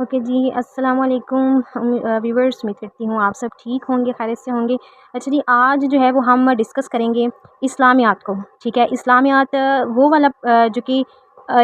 Okay जी, अस्सलाम वालेकुम viewers. उम्मीद करती हूँ आप सब ठीक होंगे, खैरियत से होंगे। अच्छा जी, आज जो है वो हम डिस्कस करेंगे इस्लामियात को, ठीक है। इस्लामियात वो वाला जो कि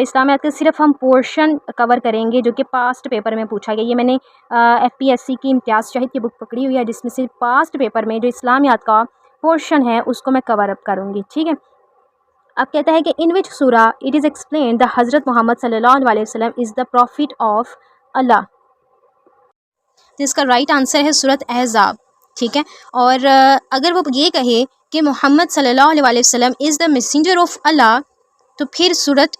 इस्लामियात का सिर्फ हम पोर्शन कवर करेंगे जो कि पास्ट पेपर में पूछा गया। ये मैंने एफपीएससी की इम्तियाज़ शाहिद की बुक पकड़ी हुई है जिसमें से पास्ट पेपर में जो इस्लामियात का पोर्शन है उसको मैं कवर अप करूँगी, ठीक है। अब कहता है कि इन विच सूरा इट इज़ एक्सप्लेन द हज़रत मोहम्मद सल्लल्लाहु अलैहि वसल्लम इज़ द प्रॉफिट ऑफ अल्लाह। तो इसका राइट आंसर है सूरत अहज़ाब, ठीक है। और अगर वो ये कहे कि मोहम्मद सल्लल्लाहु अलैहि वसल्लम इज़ द मैसेंजर ऑफ अल्लाह तो फिर सूरत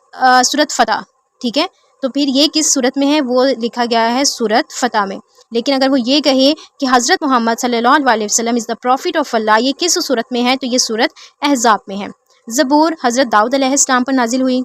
फ़तह, ठीक है। तो फिर ये किस सूरत में है, वो लिखा गया है सूरत फ़तह में। लेकिन अगर वो ये कहे कि हज़रत मोहम्मद सल्लल्लाहु अलैहि वसल्लम इज़ द प्रॉफिट ऑफ अल्लाह, ये किस सूरत में है, तो ये सूरत अहज़ाब में है। ज़बूर हज़रत दाऊद अलैहिस्सलाम पर नाजिल हुई।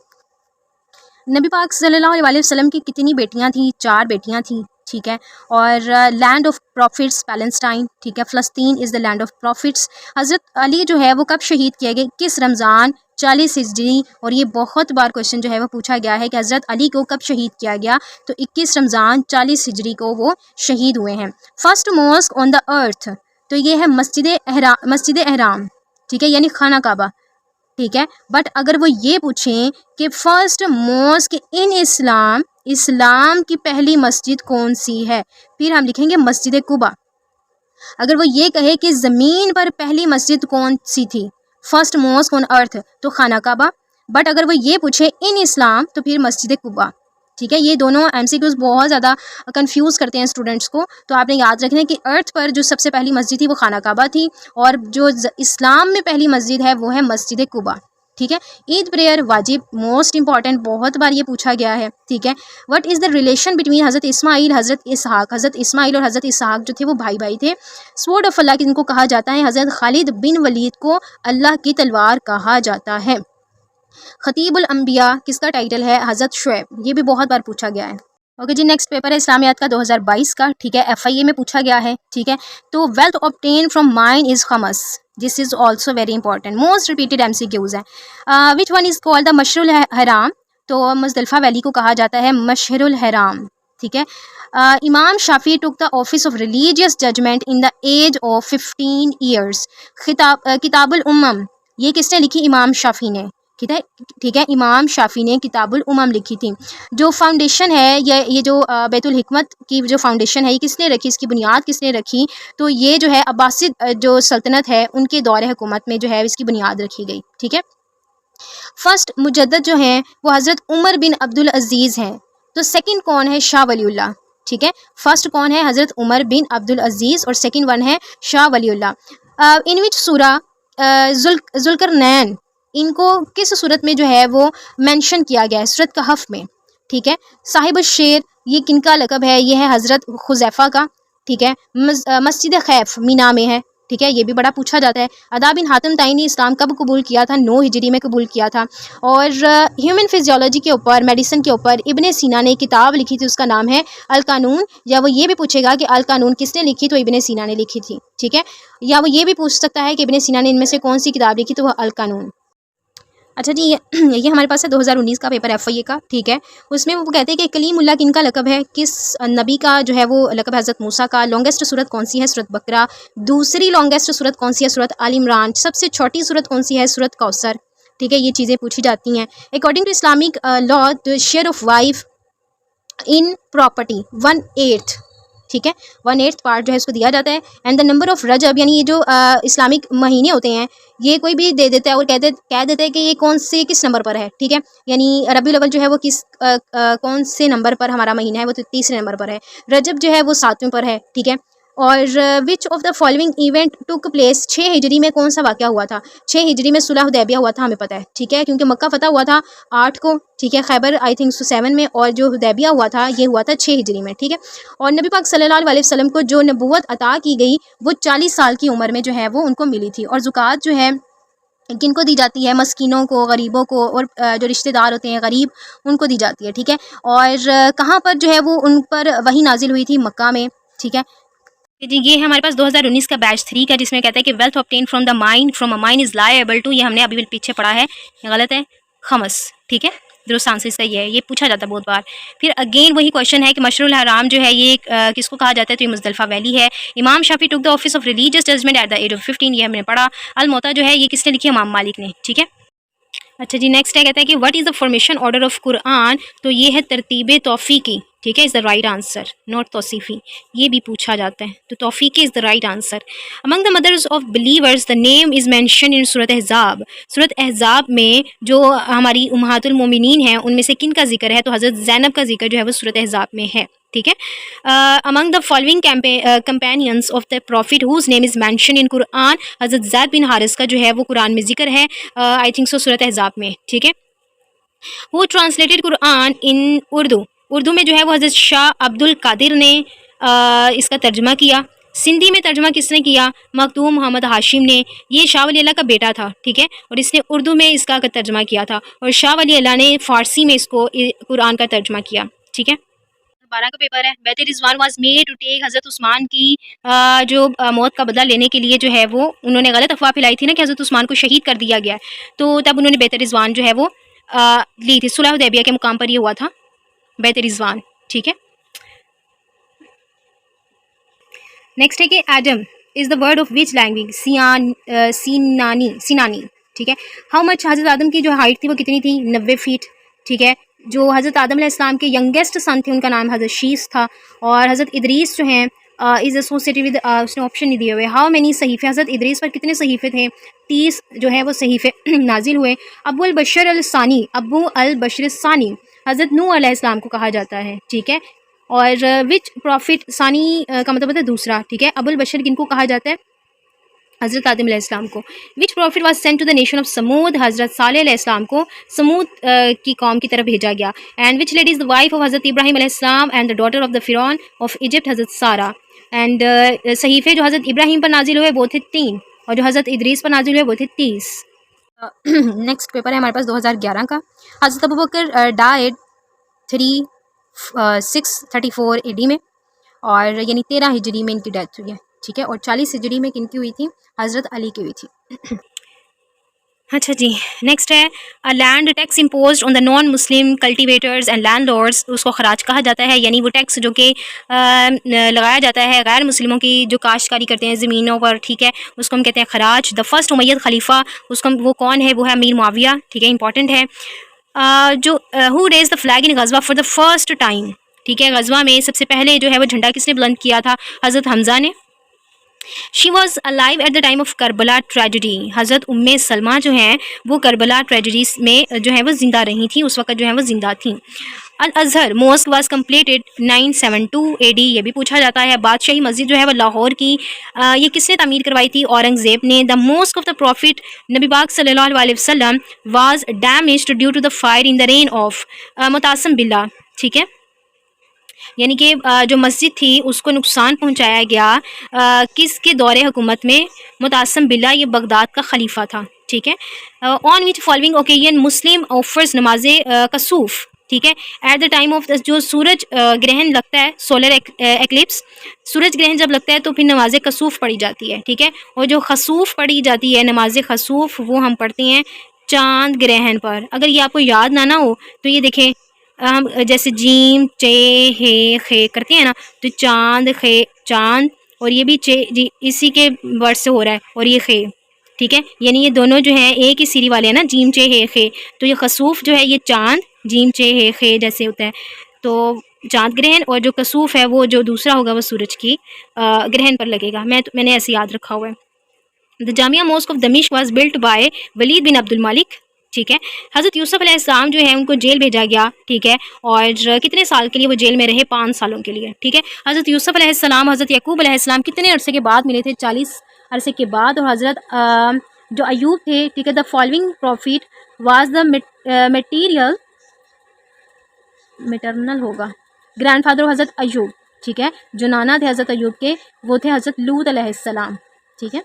नबी पाक सल्लल्लाहु अलैहि वसल्लम की कितनी बेटियां थीं? 4 बेटियां थीं, ठीक है। और लैंड ऑफ प्रॉफिट्स पैलेस्टाइन, ठीक है, फ़लस्तीन is the land of prophets. हज़रत अली जो है वो कब शहीद किए गए, किस रमज़ान 40 हिजरी। और ये बहुत बार क्वेश्चन जो है वो पूछा गया है कि हज़रत अली को कब शहीद किया गया, तो 21 रमज़ान 40 हिजरी को वो शहीद हुए हैं। First mosque on the earth, तो ये है मस्जिद एहराम, ठीक है, यानी खाना काबा, ठीक है। बट अगर वो ये पूछें कि फर्स्ट मॉस्क इन इस्लाम, इस्लाम की पहली मस्जिद कौन सी है, फिर हम लिखेंगे मस्जिद कुबा। अगर वो ये कहे कि ज़मीन पर पहली मस्जिद कौन सी थी, फर्स्ट मॉस्क ऑन अर्थ, तो खाना काबा। बट अगर वो ये पूछे इन इस्लाम तो फिर मस्जिद कुबा, ठीक है। ये दोनों एमसीक्यूज़ बहुत ज़्यादा कंफ्यूज करते हैं स्टूडेंट्स को, तो आपने याद रखना है कि अर्थ पर जो सबसे पहली मस्जिद थी वो खाना काबा थी और जो इस्लाम में पहली मस्जिद है वो है मस्जिद कुबा, ठीक है। ईद प्रेयर वाजिब, मोस्ट इंपॉर्टेंट, बहुत बार ये पूछा गया है, ठीक है। What is the relation between हज़रत इस्माइल हज़रत इसहाक, हज़रत इस्माइल और हज़रत इसहाक जो थे वो भाई भाई थे। स्वॉर्ड ऑफ अल्लाह किनको कहा जाता है, हज़रत खालिद बिन वलीद को अल्लाह की तलवार कहा जाता है। खतीबुल अंबिया किसका टाइटल है, हज़रत शुएब, ये भी बहुत बार पूछा गया है। ओके जी, नेक्स्ट पेपर है इस्लामियात का 2022 का, ठीक है, एफआईए में पूछा गया है, ठीक है। तो wealth obtain from mine is खमस, this is also very important, most repeated MCQs है। Which one is called the Mashrul Haram, तो मुज़दलिफ़ा वैली को कहा जाता है मशरुल हराम, ठीक है। इमाम Shafi took the office of religious judgement in the age of 15 years. Kitabul Umm, ये किसने लिखी, इमाम शाफी ने, ठीक है, ठीक है। इमाम शाफी ने किताबुल उम्मम लिखी थी। जो फाउंडेशन है ये जो बैतुल हिकमत की जो फाउंडेशन है ये किसने रखी, इसकी बुनियाद किसने रखी, तो ये जो है अब्बासिद जो सल्तनत है उनके दौर हुकूमत में जो है इसकी बुनियाद रखी गई, ठीक है। फर्स्ट मुजद्दद जो हैं वो हज़रत उमर बिन अब्दुल अजीज़ हैं। तो सेकंड कौन है, शाह वलीउल्लाह, ठीक है। फर्स्ट कौन है, हज़रत उमर बिन अब्दुल अजीज़, और सेकंड वन है शाह वलीउल्लाह। इन विच सूरा जुल्करनैन, इनको किस सूरत में जो है वो मेंशन किया गया है, सूरत कहफ में, ठीक है। साहिब शेर, ये किनका लक़ब है, ये है हज़रत खुज़ैफ़ा का, ठीक है। मस्जिद खैफ मीना में है, ठीक है, ये भी बड़ा पूछा जाता है। अदा बिन हातिम ताई ने इस्लाम कब कबूल किया था, 9 हिजरी में कबूल किया था। और ह्यूमन फिजियोलॉजी के ऊपर, मेडिसिन के ऊपर इब्ने सीना ने किताब लिखी थी, उसका नाम है अल कानून। या वो ये भी पूछेगा कि अल कानून किसने लिखी, तो इब्ने सीना ने लिखी थी, ठीक है। या वो ये भी पूछ सकता है कि इब्ने सीना ने इनमें से कौन सी किताब लिखी, तो वह अल कानून। अच्छा जी, ये हमारे पास है 2019 का पेपर एफआईए का, ठीक है। उसमें वो कहते हैं कि कलीमुल्लाह किनका लक़ब है, किस नबी का जो है वो लक़ब है, हज़रत मूसा का। लॉन्गेस्ट सूरत कौन सी है, सूरत बकरा। दूसरी लॉन्गेस्ट सूरत कौन सी है, सूरत आल इमरान। सबसे छोटी सूरत कौन सी है, सूरत कौसर, ठीक है। ये चीज़ें पूछी जाती हैं। According to Islamic law the share of wife in property 1/8, ठीक है, 1/8 पार्ट जो है इसको दिया जाता है। एंड द नंबर ऑफ रजब, यानी ये जो इस्लामिक महीने होते हैं ये कोई भी दे देता है और कह देता है कि ये कौन से किस नंबर पर है, ठीक है। यानी रबीउल अव्वल जो है वो कौन से नंबर पर हमारा महीना है, वो तो 3रे नंबर पर है। रजब जो है वो 7वें पर है, ठीक है। और which of the following event took place, 6 हिजरी में कौन सा वाक़या हुआ था। 6 हिजरी में सुलह हुदैबिया हुआ था, हमें पता है, ठीक है, क्योंकि मक्का फ़तह हुआ था 8 को, ठीक है। खैबर आई थिंक 7 में, और जो हुदैबिया हुआ था ये हुआ था 6 हिजरी में, ठीक है। और नबी पाक सल्लल्लाहु अलैहि वसल्लम को जो नबूवत अता की गई वो 40 साल की उम्र में जो है वो उनको मिली थी। और ज़कात जो है किनको दी जाती है, मस्कीनों को, गरीबों को, और जो रिश्तेदार होते हैं गरीब उनको दी जाती है, ठीक है। और कहाँ पर जो है वो उन पर वही नाजिल हुई थी, मक्का में, ठीक है जी। ये है हमारे पास 2019 का बैच 3 का, जिसमें कहता है कि wealth obtain from the mine, from a mine is liable to, ये हमने अभी पीछे पढ़ा है, ये गलत है, खमस, ठीक है। दुरुस्त आंसर इसका ये है, ये पूछा जाता है बहुत बार। फिर अगेन वही क्वेश्चन है कि मशरुल हराम जो है ये किसको कहा जाता है, तो ये मुज़दलिफ़ा वैली है। इमाम Shafi took the office of religious judgement at the age of 15, ये हमने पढ़ा। अल मोता जो है ये किसने लिखी है, इमाम मालिक ने, ठीक है। अच्छा जी, नेक्स्ट है, कहता है कि what is the formation order of Quran, तो ये है तरतीब तौफ़ीकी, ठीक है, is the right answer, not तौसीफ़ी, ये भी पूछा जाता है, तो तौफ़ीकी is the right answer. Among the mothers of believers the name is mention in Surat Ahzab, Surat Ahzab में जो हमारी उम्महातुल मोमिनीन हैं उनमें से किन का जिक्र है, तो हज़रत ज़ैनब का जिक्र जो है वो सूरत अहज़ाब में है, ठीक है। Among the following companions of the prophet whose name is mention in Quran, हज़रत ज़ैद बिन हारिस का जो है वो कुरान में जिक्र है, I think so Surat Ahzab में, ठीक है। वो ट्रांसलेटेड कुरान इन उर्दू, उर्दू में जो है वो हज़रत शाह अब्दुल कादिर ने इसका तर्जमा किया। सिंधी में तर्जमा किसने किया, मखदूम मोहम्मद हाशिम ने, ये शाह वली अल्लाह का बेटा था, ठीक है, और इसने उर्दू में इसका तर्जमा किया था, और शाह वली अल्लाह ने फ़ारसी में इसको कुरान का तर्जमा किया, ठीक है। 12 का पेपर है। Bait Rizwan was made to take, हज़रत उस्मान की जो मौत का बदला लेने के लिए जो है वो उन्होंने गलत अफवाह फैलाई थी ना कि हज़रत उस्मान को शहीद कर दिया गया है, तो तब उन्होंने बैत रिज़वान जो है वो ली थी। सुलह हुदैबिया के मुकाम पर ये हुआ था बैत रिज़वान, ठीक है। नेक्स्ट है कि Adam is the word of which language, सीनानी, ठीक है। हाउ मच, हज़रत आदम की जो हाइट थी वो कितनी थी, 90 फीट, ठीक है। जो हज़रत आदम अलैहिस्सलाम के यंगेस्ट सन थे उनका नाम हज़रत शीस था, और हज़रत इदरीस जो हैं इज़ एसोसिएटेड विद, उसने ऑप्शन नहीं दिए हुए। हाउ मैनी सहीफ़े, हज़रत इदरीस पर कितने सहीफ़े थे, 30 जो है वो सहीफ़े नाजिल हुए। अबू अल बशर अल सानी, अबू अल बशर सानी हज़रत नूह अलैहिस्सलाम को कहा जाता है, ठीक है। और विच प्रॉफिट, सानी का मतलब होता है दूसरा, ठीक है। अबुल बशर किनको कहा जाता है, हज़रत आदम अलैहिस्सलाम को। Which prophet was sent to the nation of Thamud, हज़रत सालेह अलैहिस्सलाम को समूद की कौम की तरफ भेजा गया। And which lady is the wife of हज़रत इब्राहिम अलैहिस्सलाम and the daughter of the फ़िरौन ऑफ इजिप्ट, हज़रत सारा। एंड सहीफ़े जो हज़रत इब्राहिम पर नाजिल हुए वो थे 3, और जो हज़रत इदरीस पर नाजिल हुए वो थे 30। नेक्स्ट पेपर है हमारे पास 2011 का। हज़रत अबू बकर डाइड 634 AD में, और यानी 13 हिजरी में इनकी डेथ हुई है, ठीक है। और 40 हिजरी में किनकी हुई थी, हज़रत अली की हुई थी। अच्छा जी, नेक्स्ट है a land tax imposed on the non Muslim cultivators and landlords, उसको खराज कहा जाता है, यानी वो टैक्स जो कि लगाया जाता है गैर मुस्लिमों की जो काश्तकारी करते हैं ज़मीनों पर, ठीक है, उसको हम कहते हैं खराज। द फर्स्ट उमैयद खलीफा, उसको वो कौन है, वो है अमीर मुआविया, ठीक है, इंपॉर्टेंट है। जो who raise the flag in गज़वा फॉर द फर्स्ट टाइम, ठीक है, गज़वा में सबसे पहले जो है वो झंडा किसने बुलंद किया था, हज़रत हमज़ा ने। She was alive at the time of Karbala tragedy, हज़रत उम्मे सलमा जो हैं वो करबला ट्रेजिडी में जो है वो ज़िंदा रही थी, उस वक्त जो है वो ज़िंदा थी। Al Azhar mosque was completed 972 AD, ये भी पूछा जाता है। बादशाही मस्जिद जो है वो लाहौर की ये किसने तमीर करवाई थी, औरंगज़ेब ने। The mosque of the prophet नबी पाक सल्लल्लाहु अलैहि वसल्लम was damaged due to the fire in the reign of Mutasim Billah, ठीक है, यानी कि जो मस्जिद थी उसको नुकसान पहुंचाया गया किसके दौरे हुकूमत में, मुतासिम बिल्ला, ये बगदाद का खलीफा था, ठीक है। On which following occasion Muslim offers नमाज कसूफ, ठीक है, एट द टाइम ऑफ जो सूरज ग्रहण लगता है, सोलर एक्लिप्स, सूरज ग्रहण जब लगता है तो फिर नमाज कसूफ पढ़ी जाती है, ठीक है। और जो खसूफ पढ़ी जाती है, नमाज खसूफ, वो हम पढ़ते हैं चांद ग्रहण पर। अगर ये आपको याद ना हो तो ये देखें, हम जैसे जीम चे हे खे करते हैं ना, तो चांद खे चांद, और ये भी चे जी इसी के वर्ड से हो रहा है, और ये खे, ठीक है, यानी ये दोनों जो हैं एक ही सीरी वाले हैं ना, जीम चे हे खे। तो ये खसूफ जो है ये चांद जीम चे हे खे जैसे होता है, तो चांद ग्रहण, और जो कसूफ है वो जो दूसरा होगा वो सूरज की ग्रहण पर लगेगा। मैंने ऐसे याद रखा हुआ है। द जामिया मॉस्क ऑफ दमिश्क वाज बिल्ट बाय वलीद बिन अब्दुल मालिक, ठीक है। हज़रत यूसुफ अलैहिस्सलाम जो है उनको जेल भेजा गया, ठीक है, और कितने साल के लिए वो जेल में रहे, 5 सालों के लिए, ठीक है। हज़रत यूसुफ अलैहिस्सलाम हज़रत यकूब अलैहिस्सलाम कितने अरसे के बाद मिले थे, 40 अरसे के बाद। और हज़रत जो अयूब थे, ठीक है, the following profit was the material maternal होगा ग्रैंडफादर हज़रत अयूब, ठीक है, जो नाना थे हज़रत अयूब के वो थे हज़रत लूत अलैहिस्सलाम, ठीक है।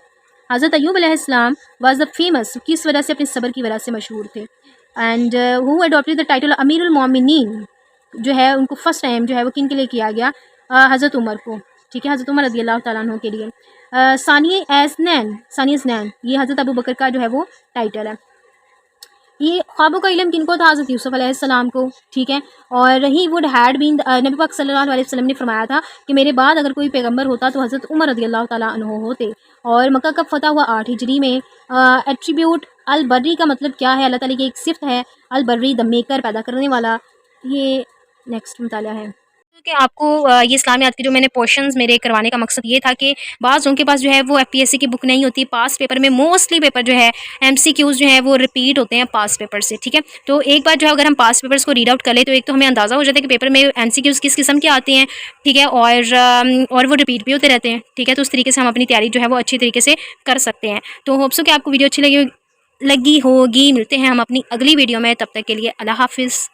हज़रत अयूब अलैहिस्सलाम वाज द फेमस, किस वजह से, अपने सब्र की वजह से मशहूर थे। And who adopted the title अमीरुल मोमिनीन, जो है उनको फर्स्ट टाइम जो है वो किन के लिए किया गया, हज़रत उमर को, ठीक है, हज़रत उमर रज़ी अल्लाह तआला अन्हु के लिए। सानी एज़नैन, ये हज़रत अबू बकर का जो है वो टाइटल है। ये ख्वाबों का इल्म किनको था? हज़रत यूसुफ़ अलैहिस्सलाम को, ठीक है। और ही वुड हैड बीन नबी पाक सल्लल्लाहु अलैहि वसल्लम ने फरमाया था कि मेरे बाद अगर कोई पैगंबर होता तो हज़रत उमर रज़ियल्लाहु ताला अन्हु होते। और मक्का कब फ़तह हुआ? 8 हिजरी में। एट्रीब्यूट अल बर्री का मतलब क्या है? अल्लाह ताला की एक सिफ़त है अल बर्री, द मेकर, पैदा करने वाला। ये नेक्स्ट मुताला है कि आपको ये इस्लामियात के जो मैंने पोर्शंस मेरे करवाने का मकसद ये था कि बाज़ उनके पास जो है वो एफपीएससी की बुक नहीं होती। पास पेपर में मोस्टली पेपर जो है एमसीक्यूज़ जो है वो रिपीट होते हैं पास पेपर से, ठीक है। तो एक बार जो है अगर हम पास पेपर्स को रीड आउट कर ले तो एक तो हमें अंदाज़ा हो जाता है कि पेपर में एमसीक्यूज़ किस किस्म के आते हैं, ठीक है। और वो रिपीट भी होते रहते हैं, ठीक है। तो उस तरीके से हम अपनी तैयारी जो है वो अच्छी तरीके से कर सकते हैं। तो होप्स हो कि आपको वीडियो अच्छी लगी होगी। मिलते हैं हम अपनी अगली वीडियो में, तब तक के लिए अल्लाह हाफिज़।